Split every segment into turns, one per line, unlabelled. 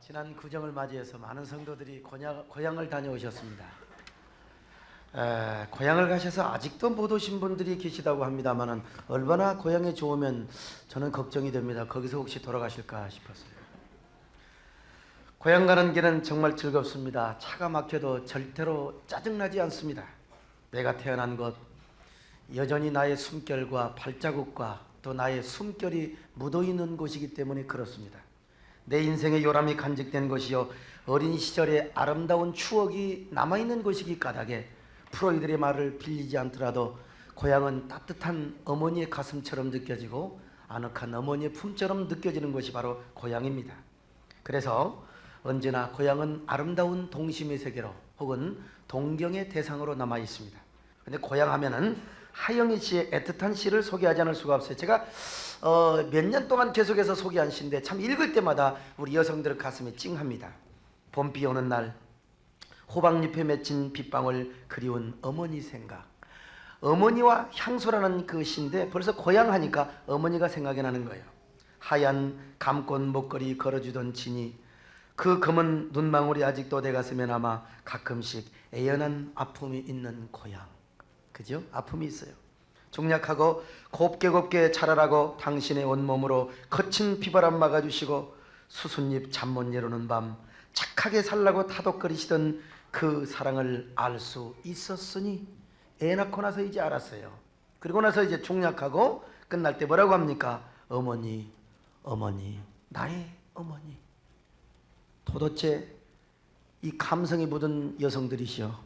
지난 구정을 맞이해서 많은 성도들이 고향을 다녀오셨습니다. 고향을 가셔서 아직도 못 오신 분들이 계시다고 합니다만 얼마나 고향에 좋으면 저는 걱정이 됩니다. 거기서 혹시 돌아가실까 싶었어요. 고향 가는 길은 정말 즐겁습니다. 차가 막혀도 절대로 짜증나지 않습니다. 내가 태어난 곳, 여전히 나의 숨결과 발자국과 또 나의 숨결이 묻어있는 곳이기 때문에 그렇습니다. 내 인생의 요람이 간직된 것이요, 어린 시절의 아름다운 추억이 남아있는 것이기 까닭에 프로이들의 말을 빌리지 않더라도 고향은 따뜻한 어머니의 가슴처럼 느껴지고 아늑한 어머니의 품처럼 느껴지는 것이 바로 고향입니다. 그래서 언제나 고향은 아름다운 동심의 세계로 혹은 동경의 대상으로 남아 있습니다. 근데 고향 하면은 하영희 씨의 애틋한 시를 소개하지 않을 수가 없어요. 제가 몇 년 동안 계속해서 소개한 시인데 참 읽을 때마다 우리 여성들의 가슴이 찡합니다. 봄비 오는 날 호박잎에 맺힌 빗방울 그리운 어머니 생각. 어머니와 향수라는 그 시인데 벌써 고향 하니까 어머니가 생각이 나는 거예요. 하얀 감꽃 목걸이 걸어주던 진이, 그 검은 눈망울이 아직도 내 가슴에 남아 가끔씩 애연한 아픔이 있는 고향. 그죠? 아픔이 있어요. 중약하고 곱게 자라라고 당신의 온몸으로 거친 비바람 막아주시고 수숫잎 잠 못 이루는 밤 착하게 살라고 타독거리시던 그 사랑을 알 수 있었으니 애 낳고 나서 이제 알았어요. 그리고 나서 이제 중약하고 끝날 때 뭐라고 합니까? 어머니, 어머니, 나의 어머니. 도대체 이 감성이 묻은 여성들이시여,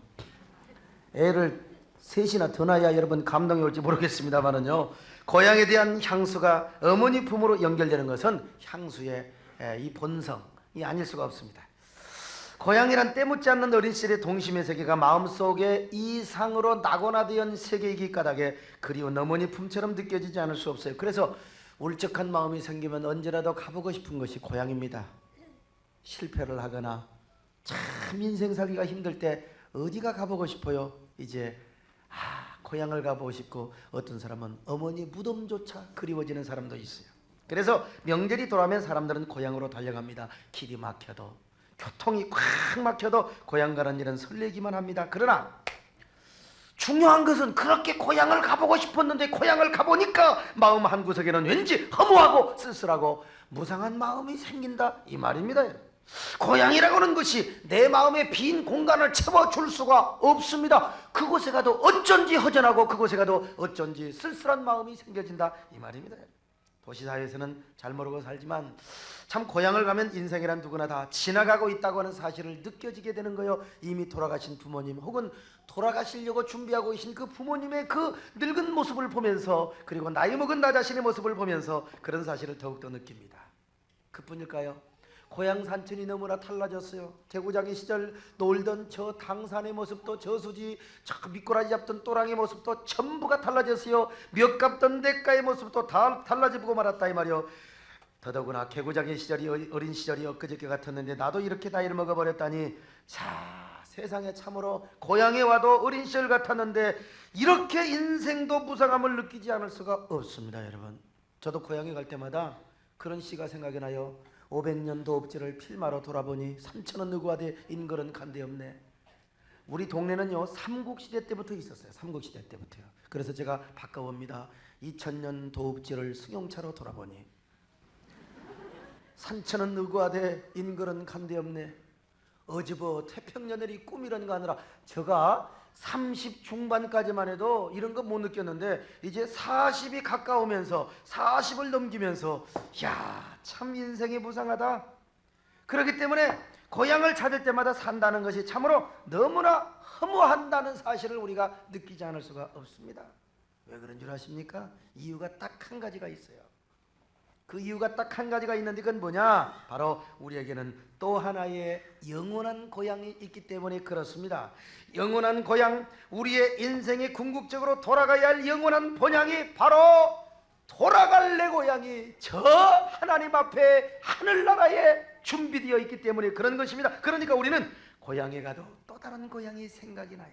애를 셋이나 더 낳아야 여러분 감동이 올지 모르겠습니다만은요, 고향에 대한 향수가 어머니 품으로 연결되는 것은 향수의 이 본성이 아닐 수가 없습니다. 고향이란 때묻지 않는 어린 시절의 동심의 세계가 마음속에 이상으로 낙원화되어 세계이기 까닭에 그리운 어머니 품처럼 느껴지지 않을 수 없어요. 그래서 울적한 마음이 생기면 언제라도 가보고 싶은 것이 고향입니다. 실패를 하거나 참 인생 살기가 힘들 때 어디가 가보고 싶어요? 이제 고향을 가보고 싶고, 어떤 사람은 어머니 무덤조차 그리워지는 사람도 있어요. 그래서 명절이 돌아오면 사람들은 고향으로 달려갑니다. 길이 막혀도, 교통이 꽉 막혀도 고향 가는 일은 설레기만 합니다. 그러나 중요한 것은 그렇게 고향을 가보고 싶었는데 고향을 가보니까 마음 한구석에는 왠지 허무하고 쓸쓸하고 무상한 마음이 생긴다, 이 말입니다. 고향이라고 하는 것이 내 마음의 빈 공간을 채워줄 수가 없습니다. 그곳에 가도 어쩐지 허전하고 그곳에 가도 어쩐지 쓸쓸한 마음이 생겨진다, 이 말입니다. 도시사회에서는 잘 모르고 살지만 참 고향을 가면 인생이란 누구나 다 지나가고 있다고 하는 사실을 느껴지게 되는 거예요. 이미 돌아가신 부모님 혹은 돌아가시려고 준비하고 계신 그 부모님의 그 늙은 모습을 보면서, 그리고 나이 먹은 나 자신의 모습을 보면서 그런 사실을 더욱더 느낍니다. 그뿐일까요? 고향 산천이 너무나 달라졌어요. 개구장이 시절 놀던 저 당산의 모습도, 저수지 저 미꾸라지 잡던 또랑의 모습도 전부가 달라졌어요. 몇 갚던 대가의 모습도 다 달라지고 말았다, 이 말이요. 더더구나 개구장의 시절이 어린 시절이 엊그저께 같았는데 나도 이렇게 나이를 먹어버렸다니, 자, 세상에 참으로 고향에 와도 어린 시절 같았는데 이렇게 인생도 무상함을 느끼지 않을 수가 없습니다. 여러분, 저도 고향에 갈 때마다 그런 시가 생각이 나요. 500년 도읍지를 필마로 돌아보니 삼천원 누구하되 인걸은 간데 없네. 우리 동네는요 삼국시대 때부터 있었어요. 삼국시대 때부터요. 그래서 제가 바꿔봅니다. 2000년 도읍지를 승용차로 돌아보니 삼천원 누구하되 인걸은 간데 없네. 어지버 태평년들이 꿈이라는 거 아니라 제가 30 중반까지만 해도 이런 거 못 느꼈는데 이제 40이 가까우면서 40을 넘기면서 야, 참 인생이 무상하다. 그렇기 때문에 고향을 찾을 때마다 산다는 것이 참으로 너무나 허무한다는 사실을 우리가 느끼지 않을 수가 없습니다. 왜 그런 줄 아십니까? 이유가 딱 한 가지가 있어요. 그 이유가 딱 한 가지가 있는데 그건 뭐냐? 바로 우리에게는 또 하나의 영원한 고향이 있기 때문에 그렇습니다. 영원한 고향, 우리의 인생의 궁극적으로 돌아가야 할 영원한 본향이 바로 돌아갈 내 고향이 저 하나님 앞에 하늘나라에 준비되어 있기 때문에 그런 것입니다. 그러니까 우리는 고향에 가도 또 다른 고향이 생각이 나요.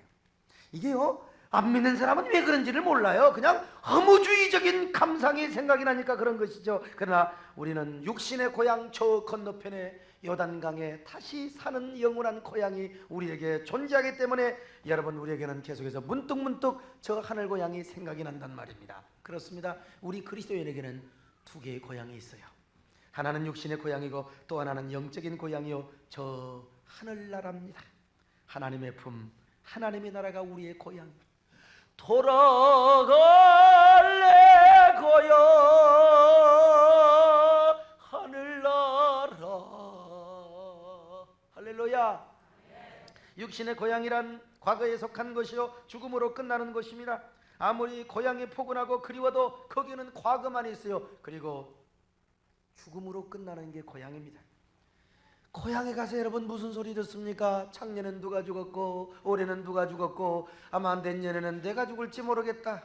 이게요, 안 믿는 사람은 왜 그런지를 몰라요. 그냥 허무주의적인 감상이 생각이 나니까 그런 것이죠. 그러나 우리는 육신의 고향 저 건너편에 요단강에 다시 사는 영원한 고향이 우리에게 존재하기 때문에 여러분, 우리에게는 계속해서 문득문득 저 하늘 고향이 생각이 난단 말입니다. 그렇습니다. 우리 그리스도인에게는 두 개의 고향이 있어요. 하나는 육신의 고향이고 또 하나는 영적인 고향이요, 저 하늘나라입니다. 하나님의 품, 하나님의 나라가 우리의 고향. 돌아갈래 고향 하늘나라. 할렐루야. 육신의 고향이란 과거에 속한 것이요, 죽음으로 끝나는 것입니다. 아무리 고향이 포근하고 그리워도 거기는 과거만 있어요. 그리고 죽음으로 끝나는 게 고향입니다. 고향에 가서 여러분 무슨 소리 듣습니까? 작년엔 누가 죽었고 올해는 누가 죽었고 아마 내년에는 내가 죽을지 모르겠다.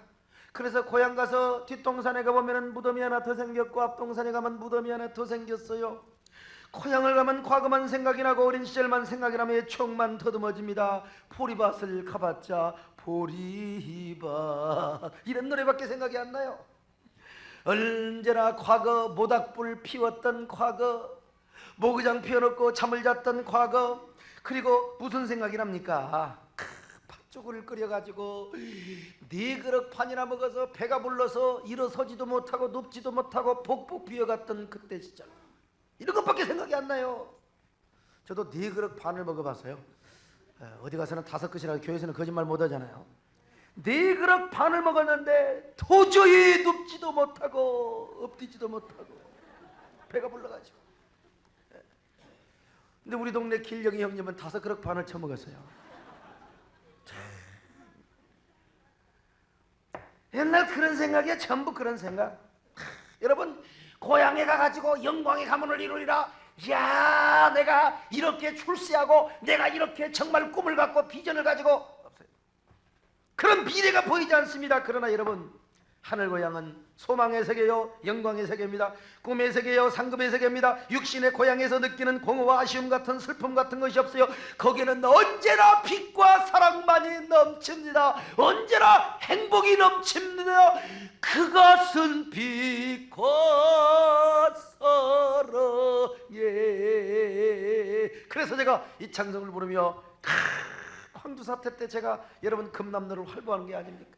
그래서 고향 가서 뒷동산에 가보면 무덤이 하나 더 생겼고 앞동산에 가면 무덤이 하나 더 생겼어요. 고향을 가면 과거만 생각이 나고 어린 시절만 생각이 나며 추억만 더듬어집니다. 보리밭을 가봤자 보리밭, 이런 노래밖에 생각이 안 나요. 언제나 과거, 모닥불 피웠던 과거, 모기장 피워놓고 잠을 잤던 과거. 그리고 무슨 생각이 납니까? 팥죽을 끓여가지고 4그릇 판이나 먹어서 배가 불러서 일어서지도 못하고 눕지도 못하고 복복 비어갔던 그때 시절, 이런 것밖에 생각이 안 나요. 저도 4그릇 반을 먹어봤어요. 어디 가서는 5그릇이라고, 교회에서는 거짓말 못하잖아요. 4그릇 반을 먹었는데 도저히 눕지도 못하고 엎드지도 못하고 배가 불러가지고. 근데 우리 동네 길령이 형님은 5그릇 반을 처먹었어요. 옛날 그런 생각이야, 전부 그런 생각. 여러분, 고향에 가가지고 영광의 가문을 이루리라. 야, 내가 이렇게 출세하고 내가 이렇게 정말 꿈을 갖고 비전을 가지고 없어요. 그런 미래가 보이지 않습니다. 그러나 여러분, 하늘 고향은 소망의 세계요, 영광의 세계입니다. 꿈의 세계요, 상급의 세계입니다. 육신의 고향에서 느끼는 공허와 아쉬움 같은, 슬픔 같은 것이 없어요. 거기는 언제나 빛과 사랑만이 넘칩니다. 언제나 행복이 넘칩니다. 그것은 빛과 사랑예. 그래서 제가 이 찬송을 부르며 황두 사태 때 제가 여러분 금남로를 활보하는 게 아닙니까?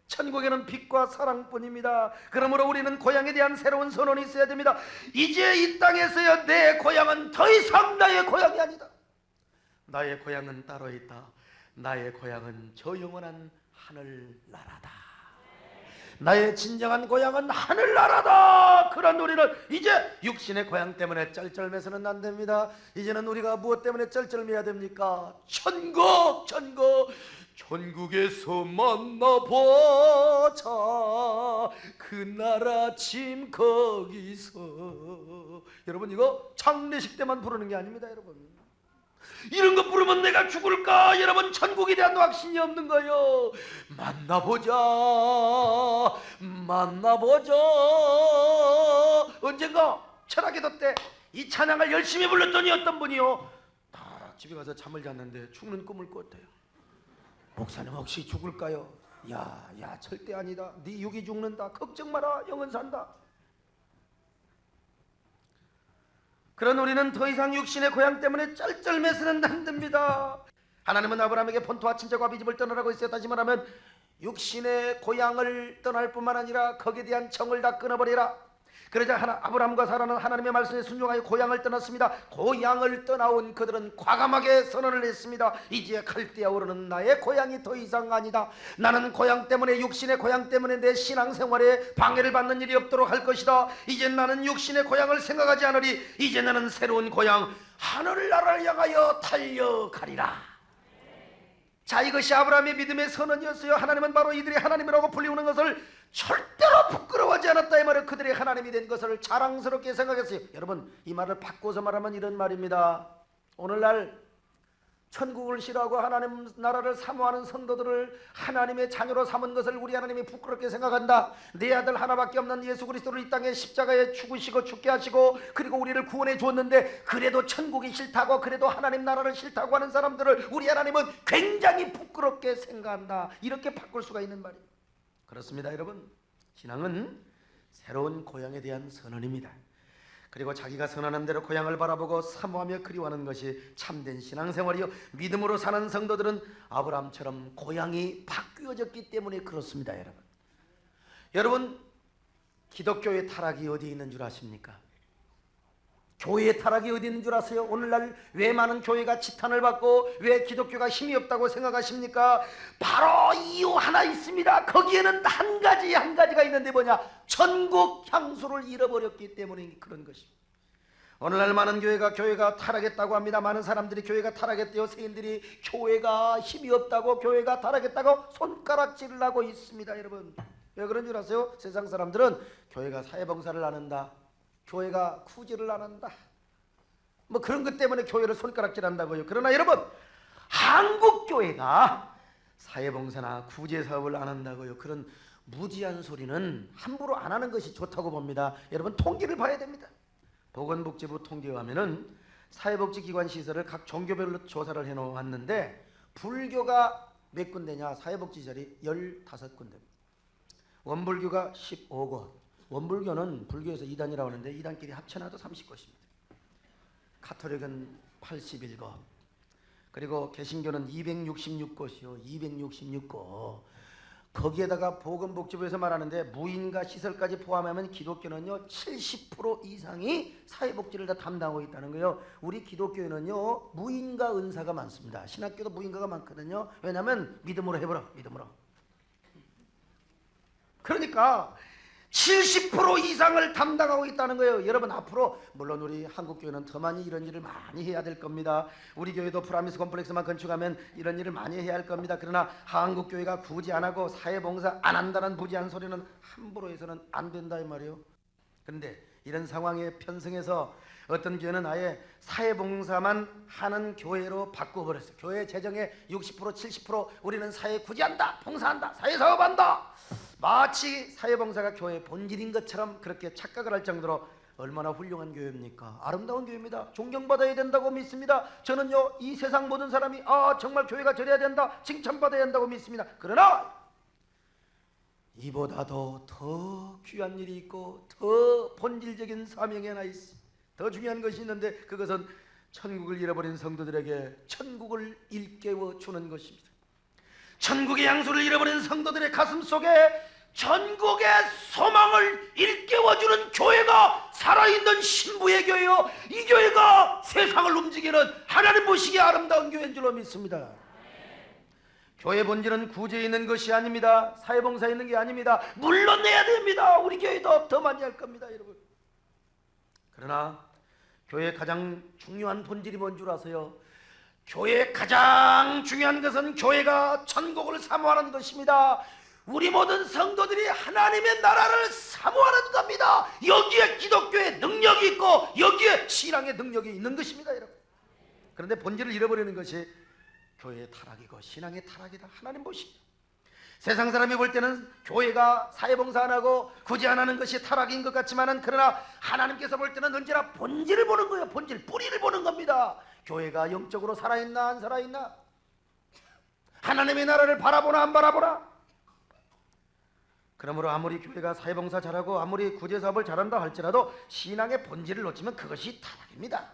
천국에는 빛과 사랑뿐입니다. 그러므로 우리는 고향에 대한 새로운 선언이 있어야 됩니다. 이제 이 땅에서야 내 고향은 더 이상 나의 고향이 아니다. 나의 고향은 따로 있다. 나의 고향은 저 영원한 하늘나라다. 나의 진정한 고향은 하늘나라다. 그런 우리는 이제 육신의 고향 때문에 쩔쩔매서는 안 됩니다. 이제는 우리가 무엇 때문에 쩔쩔매야 됩니까? 천국, 천국. 천국에서 만나보자. 그날 아침 거기서. 여러분, 이거 장례식 때만 부르는 게 아닙니다. 여러분, 이런 거 부르면 내가 죽을까? 여러분, 천국에 대한 확신이 없는 거예요. 만나보자, 만나보자. 언젠가 철학기도 때 이 찬양을 열심히 불렀더니 어떤 분이요, 다 집에 가서 잠을 잤는데 죽는 꿈을 꿨대요. 목사님, 혹시 죽을까요? 야, 절대 아니다. 네 육이 죽는다. 걱정 마라. 영은 산다. 그런 우리는 더 이상 육신의 고향 때문에 쩔쩔매서는 안 됩니다. 하나님은 아브라함에게 본토와 친척과 비집을 떠나라고 했어요. 다시 말하면 육신의 고향을 떠날 뿐만 아니라 거기에 대한 정을 다 끊어버리라. 그러자 아브라함과 사라는 하나님의 말씀에 순종하여 고향을 떠났습니다. 고향을 떠나온 그들은 과감하게 선언을 했습니다. 이제 갈대아 오르는 나의 고향이 더 이상 아니다. 나는 고향 때문에, 육신의 고향 때문에 내 신앙생활에 방해를 받는 일이 없도록 할 것이다. 이제 나는 육신의 고향을 생각하지 않으리. 이제 나는 새로운 고향 하늘나라를 향하여 달려가리라. 자, 이것이 아브라함의 믿음의 선언이었어요. 하나님은 바로 이들이 하나님이라고 불리우는 것을 절대로 부끄러워하지 않았다. 이 말은 그들이 하나님이 된 것을 자랑스럽게 생각했어요. 여러분, 이 말을 바꿔서 말하면 이런 말입니다. 오늘날 천국을 싫어하고 하나님 나라를 사모하는 성도들을 하나님의 자녀로 삼은 것을 우리 하나님이 부끄럽게 생각한다. 내 아들 하나밖에 없는 예수 그리스도를 이 땅에 십자가에 죽으시고 죽게 하시고 그리고 우리를 구원해 주었는데 그래도 천국이 싫다고, 그래도 하나님 나라를 싫다고 하는 사람들을 우리 하나님은 굉장히 부끄럽게 생각한다. 이렇게 바꿀 수가 있는 말이에요. 그렇습니다. 여러분, 신앙은 새로운 고향에 대한 선언입니다. 그리고 자기가 선하는 대로 고향을 바라보고 사모하며 그리워하는 것이 참된 신앙생활이요 믿음으로 사는 성도들은 아브라함처럼 고향이 바뀌어졌기 때문에 그렇습니다. 여러분 기독교의 타락이 어디에 있는 줄 아십니까? 교회의 타락이 어디 있는 줄 아세요? 오늘날 왜 많은 교회가 지탄을 받고 왜 기독교가 힘이 없다고 생각하십니까? 바로 이유 하나 있습니다. 거기에는 한 가지가 있는데 뭐냐? 천국 향수를 잃어버렸기 때문에 그런 것입니다. 오늘날 많은 교회가 타락했다고 합니다. 많은 사람들이 교회가 타락했대요. 세인들이 교회가 힘이 없다고, 교회가 타락했다고 손가락질을 하고 있습니다. 여러분 왜 그런 줄 아세요? 세상 사람들은 교회가 사회봉사를 안 한다, 교회가 구제를 안 한다, 뭐 그런 것 때문에 교회를 손가락질한다고요. 그러나 여러분 한국 교회가 사회봉사나 구제사업을 안 한다고요. 그런 무지한 소리는 함부로 안 하는 것이 좋다고 봅니다. 여러분 통계를 봐야 됩니다. 보건복지부 통계에 하면은 사회복지기관 시설을 각 종교별로 조사를 해놓았는데 불교가 몇 군데냐? 사회복지시설이 15군데입니다. 원불교가 15곳. 원불교는 불교에서 2단이라고 하는데 2단끼리 합쳐놔도 30곳입니다. 가톨릭은 81곳. 그리고 개신교는 266곳이요. 266곳. 거기에다가 보건복지부에서 말하는데 무인가 시설까지 포함하면 기독교는요 70% 이상이 사회복지를 다 담당하고 있다는 거예요. 우리 기독교에는요 무인가 은사가 많습니다. 신학교도 무인가가 많거든요. 왜냐하면 믿음으로 해보라, 믿음으로. 그러니까 70% 이상을 담당하고 있다는 거예요. 여러분 앞으로 물론 우리 한국교회는 더 많이 이런 일을 많이 해야 될 겁니다. 우리 교회도 프라미스 콤플렉스만 건축하면 이런 일을 많이 해야 할 겁니다. 그러나 한국교회가 구제 안 하고 사회봉사 안 한다는 무지한 소리는 함부로 해서는 안 된다 이 말이에요. 그런데 이런 상황에 편성해서 어떤 교회는 아예 사회봉사만 하는 교회로 바꿔버렸어요. 교회 재정의 60% 70% 우리는 사회 구제한다, 봉사한다, 사회사업한다, 마치 사회봉사가 교회의 본질인 것처럼 그렇게 착각을 할 정도로 얼마나 훌륭한 교회입니까? 아름다운 교회입니다. 존경받아야 된다고 믿습니다. 저는요 이 세상 모든 사람이 정말 교회가 저래야 된다, 칭찬받아야 한다고 믿습니다. 그러나 이보다도 더 귀한 일이 있고 더 본질적인 사명이 하나 있어. 더 중요한 것이 있는데 그것은 천국을 잃어버린 성도들에게 천국을 일깨워 주는 것입니다. 천국의 향수를 잃어버린 성도들의 가슴 속에 전국의 소망을 일깨워주는 교회가 살아있는 신부의 교회요, 이 교회가 세상을 움직이는 하나님 보시기에 아름다운 교회인 줄로 믿습니다. 교회 본질은 구제에 있는 것이 아닙니다. 사회봉사에 있는 게 아닙니다. 물론 내야 됩니다. 우리 교회도 더 많이 할 겁니다, 여러분. 그러나 교회의 가장 중요한 본질이 뭔 줄 아세요? 교회의 가장 중요한 것은 교회가 천국을 사모하는 것입니다. 우리 모든 성도들이 하나님의 나라를 사모하는 겁니다. 여기에 기독교의 능력이 있고 여기에 신앙의 능력이 있는 것입니다, 여러분. 그런데 본질을 잃어버리는 것이 교회의 타락이고 신앙의 타락이다. 하나님 보시기 세상 사람이 볼 때는 교회가 사회봉사 안 하고 구제 안 하는 것이 타락인 것 같지만은 그러나 하나님께서 볼 때는 언제나 본질을 보는 거예요. 본질, 뿌리를 보는 겁니다. 교회가 영적으로 살아있나 안 살아있나, 하나님의 나라를 바라보나 안 바라보나. 그러므로 아무리 교회가 사회봉사 잘하고 아무리 구제사업을 잘한다 할지라도 신앙의 본질을 놓치면 그것이 타락입니다.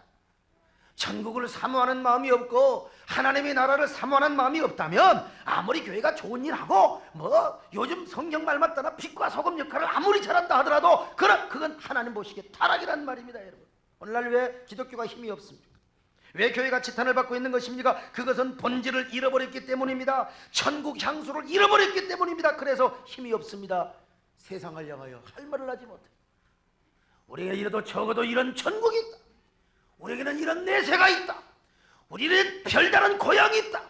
천국을 사모하는 마음이 없고 하나님의 나라를 사모하는 마음이 없다면 아무리 교회가 좋은 일하고 뭐 요즘 성경 말 맞다나 빛과 소금 역할을 아무리 잘한다 하더라도 그건 하나님 보시기에 타락이란 말입니다, 여러분. 오늘날 왜 기독교가 힘이 없습니까? 왜 교회가 지탄을 받고 있는 것입니까? 그것은 본질을 잃어버렸기 때문입니다. 천국 향수를 잃어버렸기 때문입니다. 그래서 힘이 없습니다. 세상을 향하여 할 말을 하지 못해. 우리가 이래도 적어도 이런 천국이 있다, 우리에게는 이런 내세가 있다, 우리는 별다른 고향이 있다,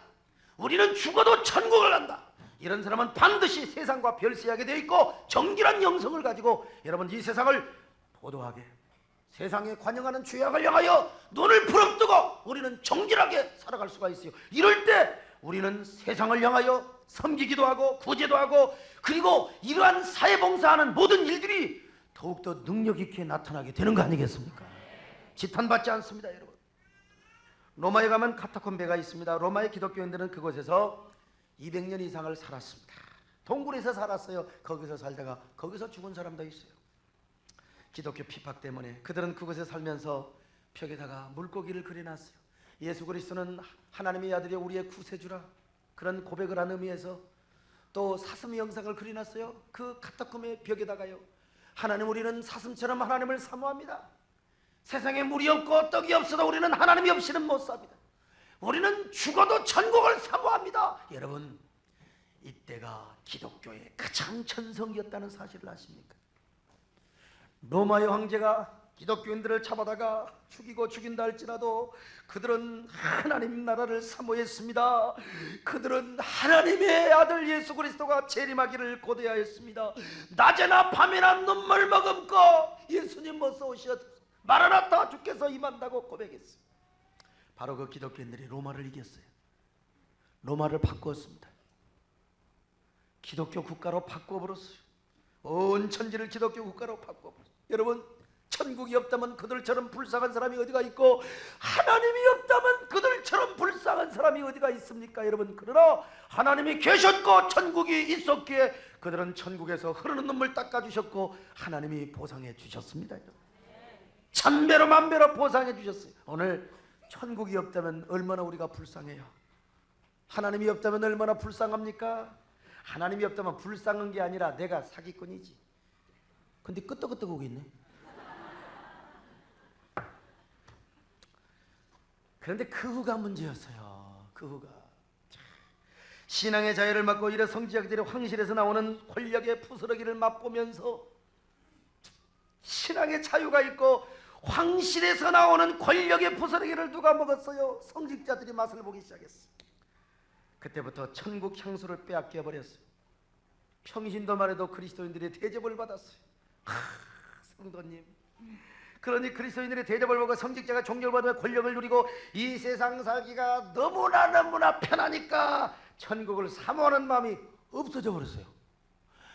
우리는 죽어도 천국을 간다, 이런 사람은 반드시 세상과 별세하게 되어 있고 정결한 영성을 가지고 여러분 이 세상을 보도하게, 세상에 관영하는 죄악을 향하여 눈을 부릅뜨고 우리는 정결하게 살아갈 수가 있어요. 이럴 때 우리는 세상을 향하여 섬기기도 하고 구제도 하고 그리고 이러한 사회봉사하는 모든 일들이 더욱더 능력 있게 나타나게 되는 거 아니겠습니까? 지탄받지 않습니다, 여러분. 로마에 가면 카타콤베가 있습니다. 로마의 기독교인들은 그곳에서 200년 이상을 살았습니다. 동굴에서 살았어요. 거기서 살다가 거기서 죽은 사람도 있어요. 기독교 핍박 때문에 그들은 그곳에 살면서 벽에다가 물고기를 그려놨어요. 예수 그리스도는 하나님의 아들이 우리의 구세주라, 그런 고백을 한 의미에서 또 사슴 영상을 그려놨어요. 그 카타콤의 벽에다가요. 하나님, 우리는 사슴처럼 하나님을 사모합니다. 세상에 물이 없고 떡이 없어도 우리는 하나님이 없이는 못 삽니다. 우리는 죽어도 천국을 사모합니다. 여러분, 이때가 기독교의 가장 전성기였다는 사실을 아십니까? 로마의 황제가 기독교인들을 잡아다가 죽이고 죽인다 할지라도 그들은 하나님 나라를 사모했습니다. 그들은 하나님의 아들 예수 그리스도가 재림하기를 고대하였습니다. 낮에나 밤에나 눈물 머금고 예수님 어서 오시어 마라나타, 주께서 임한다고 고백했어요. 바로 그 기독교인들이 로마를 이겼어요. 로마를 바꾸었습니다. 기독교 국가로 바꿔버렸어요. 온 천지를 기독교 국가로 바꿔버렸어요. 여러분, 천국이 없다면 그들처럼 불쌍한 사람이 어디가 있고 하나님이 없다면 그들처럼 불쌍한 사람이 어디가 있습니까? 여러분, 그러나 하나님이 계셨고 천국이 있었기에 그들은 천국에서 흐르는 눈물 닦아주셨고 하나님이 보상해 주셨습니다. 천배로 만배로 보상해 주셨어요. 오늘 천국이 없다면 얼마나 우리가 불쌍해요. 하나님이 없다면 얼마나 불쌍합니까? 하나님이 없다면 불쌍한 게 아니라 내가 사기꾼이지. 근데 끄떡끄떡 오고 있네. 그런데 그 후가 문제였어요. 그 후가 신앙의 자유를 막고 이래 성지자들이 황실에서 나오는 권력의 부스러기를 맛보면서 신앙의 자유가 있고 황실에서 나오는 권력의 부스러기를 누가 먹었어요? 성직자들이 맛을 보기 시작했어요. 그때부터 천국 향수를 빼앗겨 버렸어요. 평신도 말해도 그리스도인들이 대접을 받았어요. 성도님, 그러니 그리스도인들의 대접을 보고 성직자가 존경받으며 권력을 누리고 이 세상 살기가 너무나 편하니까 천국을 사모하는 마음이 없어져 버렸어요.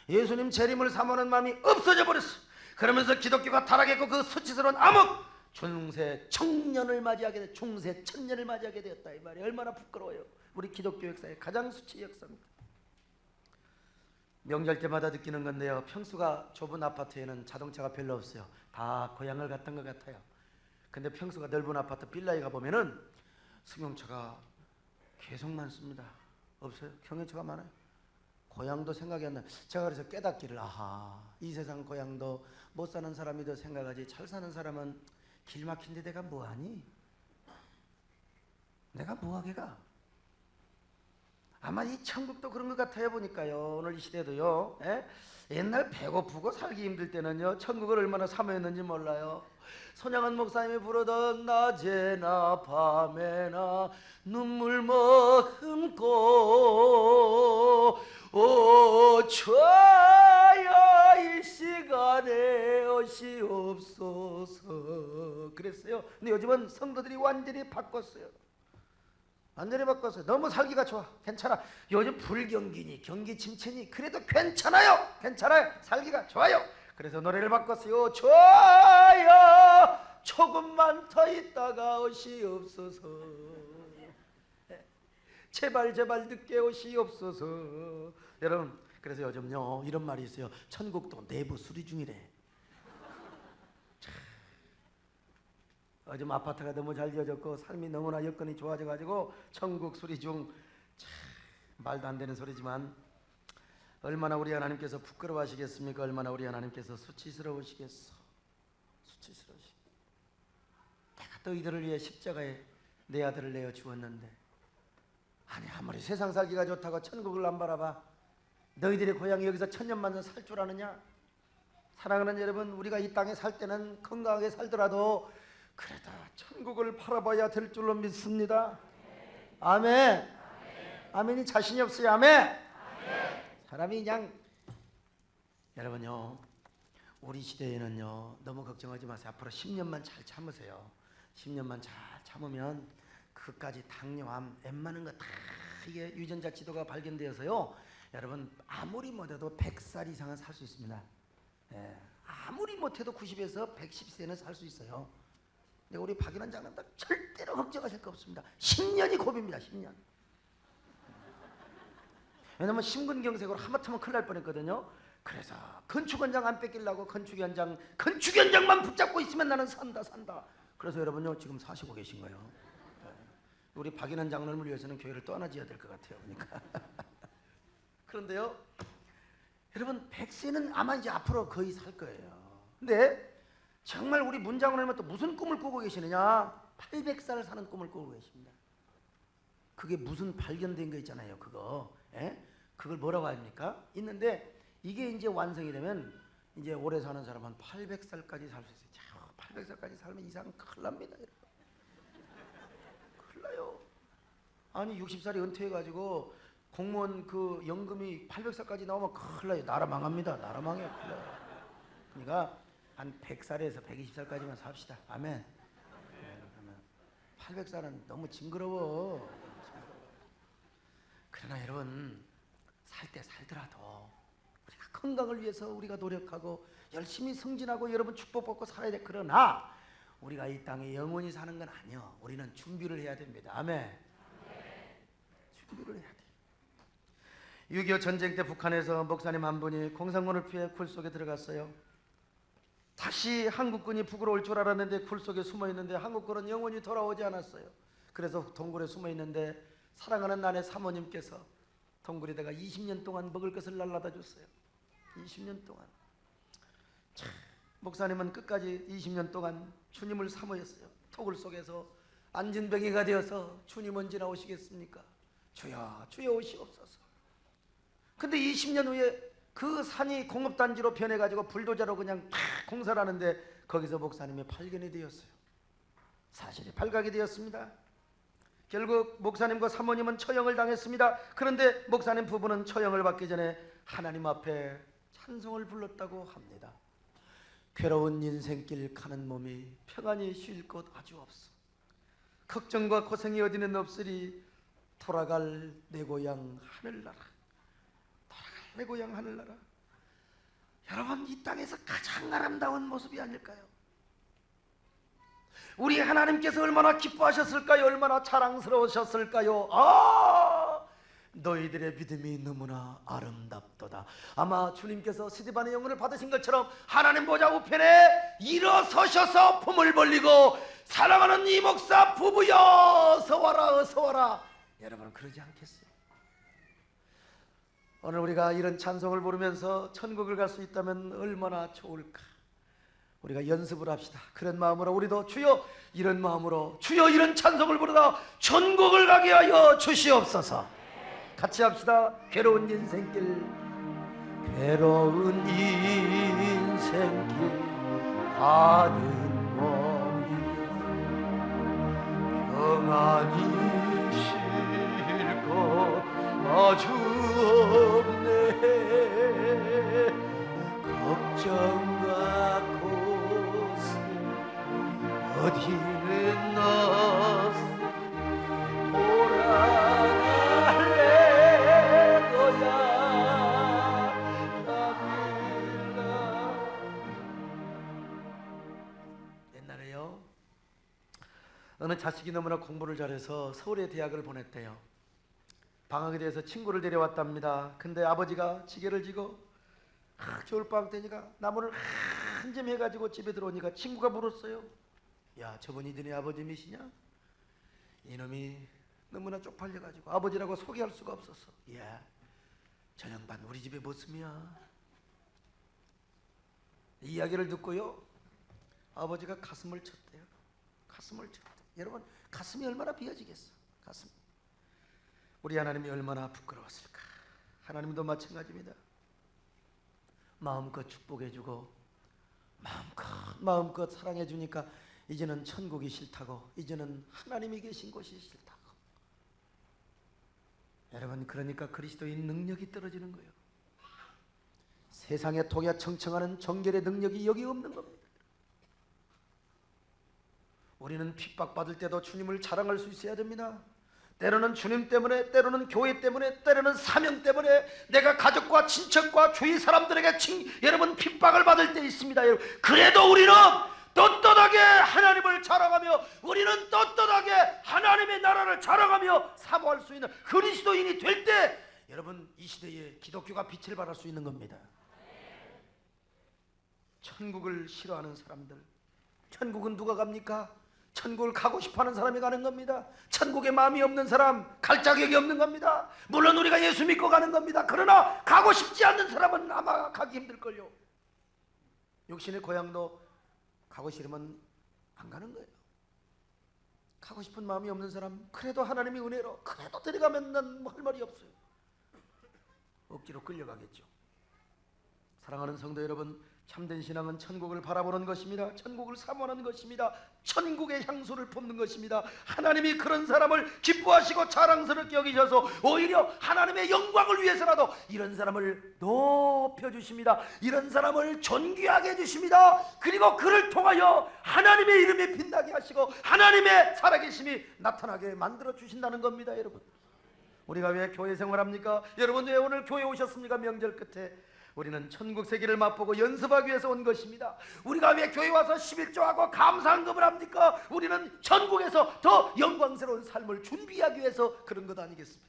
예수님 재림을 사모하는 마음이 없어져 버렸어요. 그러면서 기독교가 타락했고 그 수치스러운 암흑 중세 청년을 맞이하게 돼, 중세 천년을 맞이하게 되었다 이 말이 얼마나 부끄러워요. 우리 기독교 역사의 가장 수치 역사입니다. 명절 때마다 느끼는 건데요, 평수가 좁은 아파트에는 자동차가 별로 없어요. 다 고향을 갔던 것 같아요. 근데 평수가 넓은 아파트 빌라에 가보면은 승용차가 계속 많습니다. 없어요? 경유차가 많아요. 고향도 생각이 안 나요. 제가 그래서 깨닫기를, 아하, 이 세상 고향도 못 사는 사람이 더 생각하지 잘 사는 사람은 길 막힌데 내가 뭐하니? 내가 뭐하게 가? 아마 이 천국도 그런 것 같아요. 보니까요, 오늘 이 시대도요, 옛날 배고프고 살기 힘들 때는요 천국을 얼마나 사모했는지 몰라요. 손양한 목사님이 부르던 낮에나 밤에나 눈물 머금고 주여 이 시간에 오시옵소서 그랬어요. 근데 요즘은 성도들이 완전히 바꿨어요. 완전히 바꿨어요. 너무 살기가 좋아. 괜찮아. 요즘 불경기니 경기 침체니 그래도 괜찮아요. 괜찮아요. 살기가 좋아요. 그래서 노래를 바꿨어요. 좋아요. 조금만 더 있다가 오시옵소서. 제발 늦게 오시옵소서. 여러분, 그래서 요즘요 이런 말이 있어요. 천국도 내부 수리 중이래. 요즘 아파트가 너무 잘 지어졌고 삶이 너무나 여건이 좋아져가지고 천국 수리 중. 말도 안 되는 소리지만 얼마나 우리 하나님께서 부끄러워하시겠습니까? 얼마나 우리 하나님께서 수치스러우시겠어. 수치스러우시. 내가 너희들을 위해 십자가에 내 아들을 내어 주었는데, 아니 아무리 세상 살기가 좋다고 천국을 안 바라봐. 너희들의 고향이 여기서 천년만년 살 줄 아느냐? 사랑하는 여러분, 우리가 이 땅에 살 때는 건강하게 살더라도 그래도 천국을 바라봐야 될 줄로 믿습니다. 아멘. 아멘이 자신이 없어요. 아멘. 사람이 그냥, 여러분요, 우리 시대에는요 너무 걱정하지 마세요. 앞으로 10년만 잘 참으세요. 10년만 잘 참으면 그까지 당뇨암 웬만한 거 다 이게 유전자 지도가 발견되어서요, 여러분 아무리 못해도 100살 이상은 살 수 있습니다. 아무리 못해도 90에서 110세는 살 수 있어요. 근데 우리 박인환 장관님 절대로 걱정하실 거 없습니다. 10년이 고비입니다. 10년. 왜냐면 심근경색으로 하마터면 큰일 날 뻔했거든요. 그래서 건축 현장 안 뺏기려고 건축 현장만 붙잡고 있으면 나는 산다. 그래서 여러분요 지금 사시고 계신 거예요. 우리 박인환 장로님을 위해서는 교회를 또 하나 지어야 될 것 같아요. 그러니까 그런데요, 여러분 100세는 아마 이제 앞으로 거의 살 거예요. 근데 정말 우리 문 장로님은 또 무슨 꿈을 꾸고 계시느냐? 800살 사는 꿈을 꾸고 계십니다. 그게 무슨 발견된 거 있잖아요. 그거, 그걸 뭐라고 합니까? 있는데 이게 이제 완성이 되면 이제 오래 사는 사람은 800살까지 살 수 있어요. 자, 800살까지 살면 이상 큰일 납니다. 여러분. 큰일 나요. 아니 60살이 은퇴해가지고 공무원 그 연금이 800살까지 나오면 큰일 나요. 나라 망합니다. 나라 망해요. 큰일 나요. 그러니까 한 100살에서 120살까지만 삽시다. 아멘. 그러면 800살은 너무 징그러워. 그러나 여러분 살 때 살더라도 우리가 건강을 위해서 우리가 노력하고 열심히 승진하고 여러분 축복받고 살아야 돼. 그러나 우리가 이 땅에 영원히 사는 건 아니요. 우리는 준비를 해야 됩니다. 아멘. 준비를 해야 돼. 6.25 전쟁 때 북한에서 목사님 한 분이 공산군을 피해 굴 속에 들어갔어요. 다시 한국군이 북으로 올 줄 알았는데 굴 속에 숨어 있는데 한국군은 영원히 돌아오지 않았어요. 그래서 동굴에 숨어 있는데 사랑하는 나의 사모님께서 동굴에다가 20년 동안 먹을 것을 날라다 줬어요. 20년 동안. 참, 목사님은 끝까지 20년 동안 주님을 사모했어요. 토굴 속에서 안진뱅이가 되어서 주님 언제 나오시겠습니까? 주여 주여 오시옵소서. 근데 20년 후에 그 산이 공업단지로 변해가지고 불도저로 그냥 팍 공사를 하는데 거기서 목사님이 발견이 되었어요. 사실이 발각이 되었습니다. 결국 목사님과 사모님은 처형을 당했습니다. 그런데 목사님 부부는 처형을 받기 전에 하나님 앞에 찬송을 불렀다고 합니다. 괴로운 인생길 가는 몸이 평안히 쉴 곳 아주 없어. 걱정과 고생이 어디는 없으리 돌아갈 내 고향 하늘나라. 돌아갈 내 고향 하늘나라. 여러분 이 땅에서 가장 아름다운 모습이 아닐까요? 우리 하나님께서 얼마나 기뻐하셨을까요? 얼마나 자랑스러우셨을까요? 너희들의 믿음이 너무나 아름답도다. 아마 주님께서 스데반의 영혼을 받으신 것처럼 하나님 보좌 우편에 일어서셔서 품을 벌리고 사랑하는 이 목사 부부여 어서 와라 어서 와라. 여러분 그러지 않겠어요? 오늘 우리가 이런 찬송을 부르면서 천국을 갈 수 있다면 얼마나 좋을까. 우리가 연습을 합시다. 그런 마음으로 우리도 주여 이런 마음으로 주여 이런 찬송을 부르다 천국을 가게 하여 주시옵소서. 같이 합시다. 괴로운 인생길 괴로운 인생길 가는 몸이 평안히 쉴 것 아주 없네. 걱정과 고생 어디는 너 돌아갈래 거야 가밀라. 옛날에요 어느 자식이 너무나 공부를 잘해서 서울의 대학을 보냈대요. 방학에 대해서 친구를 데려왔답니다. 근데 아버지가 지게를 지고 겨울방학 때니까 나무를 한 점 해가지고 집에 들어오니까 친구가 물었어요. 야 저분이 너네 아버님이시냐? 이놈이 너무나 쪽팔려가지고 아버지라고 소개할 수가 없었어. 야 저 양반 우리 집에 뭐 씀이야? 이 이야기를 듣고요 아버지가 가슴을 쳤대요. 가슴을 쳤대. 여러분 가슴이 얼마나 비어지겠어. 가슴. 우리 하나님이 얼마나 부끄러웠을까. 하나님도 마음껏 축복해주고 마음껏 사랑해주니까 이제는 천국이 싫다고, 이제는 하나님이 계신 곳이 싫다고. 여러분 그러니까 그리스도인 능력이 떨어지는 거예요. 세상에 독야 청청하는 정결의 능력이 여기 없는 겁니다. 우리는 핍박받을 때도 주님을 자랑할 수 있어야 됩니다. 때로는 주님 때문에, 때로는 교회 때문에, 때로는 사명 때문에 내가 가족과 친척과 주위 사람들에게 여러분 핍박을 받을 때 있습니다. 여러분. 그래도 우리는 떳떳하게 하나님을 자랑하며 우리는 떳떳하게 하나님의 나라를 자랑하며 사모할 수 있는 그리스도인이 될 때 여러분 이 시대에 기독교가 빛을 발할 수 있는 겁니다. 천국을 싫어하는 사람들, 천국은 누가 갑니까? 천국을 가고 싶어하는 사람이 가는 겁니다. 천국에 마음이 없는 사람, 갈 자격이 없는 겁니다. 물론 우리가 예수 믿고 가는 겁니다. 그러나 가고 싶지 않는 사람은 아마 가기 힘들걸요. 육신의 고향도 가고 싫으면 안 가는 거예요. 가고 싶은 마음이 없는 사람, 그래도 하나님이 은혜로 그래도 데려가면 난 할 말이 없어요. 억지로 끌려가겠죠. 사랑하는 성도 여러분, 참된 신앙은 천국을 바라보는 것입니다. 천국을 사모하는 것입니다. 천국의 향수를 품는 것입니다. 하나님이 그런 사람을 기뻐하시고 자랑스럽게 여기셔서 오히려 하나님의 영광을 위해서라도 이런 사람을 높여주십니다. 이런 사람을 존귀하게 해주십니다. 그리고 그를 통하여 하나님의 이름이 빛나게 하시고 하나님의 살아계심이 나타나게 만들어 주신다는 겁니다. 여러분, 우리가 왜 교회 생활합니까? 여러분 왜 오늘 교회 오셨습니까? 명절 끝에 우리는 천국 세계를 맛보고 연습하기 위해서 온 것입니다. 우리가 왜 교회 와서 11조하고 감사한금을 합니까? 우리는 천국에서 더 영광스러운 삶을 준비하기 위해서 그런 것 아니겠습니까?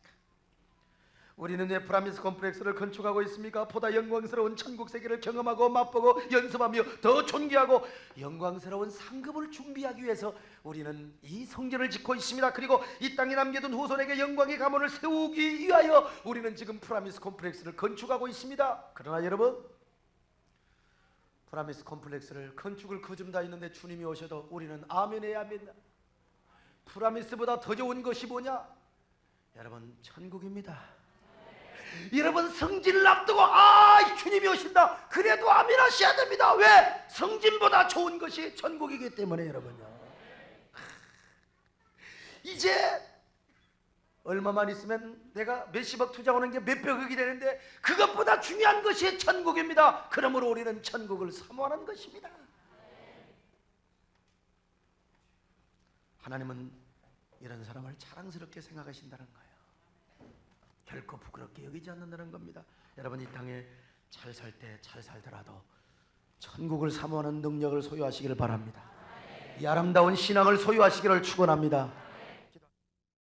우리는 왜 프라미스 컴플렉스를 건축하고 있습니까? 보다 영광스러운 천국 세계를 경험하고 맛보고 연습하며 더 존귀하고 영광스러운 상급을 준비하기 위해서 우리는 이 성전을 짓고 있습니다. 그리고 이 땅에 남겨둔 후손에게 영광의 가문을 세우기 위하여 우리는 지금 프라미스 컴플렉스를 건축하고 있습니다. 그러나 여러분, 프라미스 컴플렉스를 건축을 그 좀 다 있는데 주님이 오셔도 우리는 아멘해야 합니다. 프라미스보다 더 좋은 것이 뭐냐? 여러분, 천국입니다. 여러분, 성진을 앞두고 주님이 오신다, 그래도 아멘 하셔야 됩니다. 왜? 성진보다 좋은 것이 천국이기 때문에. 여러분요, 이제 얼마만 있으면 내가 몇십억 투자하는 게 몇백억이 되는데 그것보다 중요한 것이 천국입니다. 그러므로 우리는 천국을 사모하는 것입니다. 하나님은 이런 사람을 자랑스럽게 생각하신다는 거예요. 결코 부끄럽게 여기지 않는다는 겁니다. 여러분, 이 땅에 잘 살 때 잘 살더라도 천국을 사모하는 능력을 소유하시기를 바랍니다. 이 아름다운 신앙을 소유하시기를 축원합니다.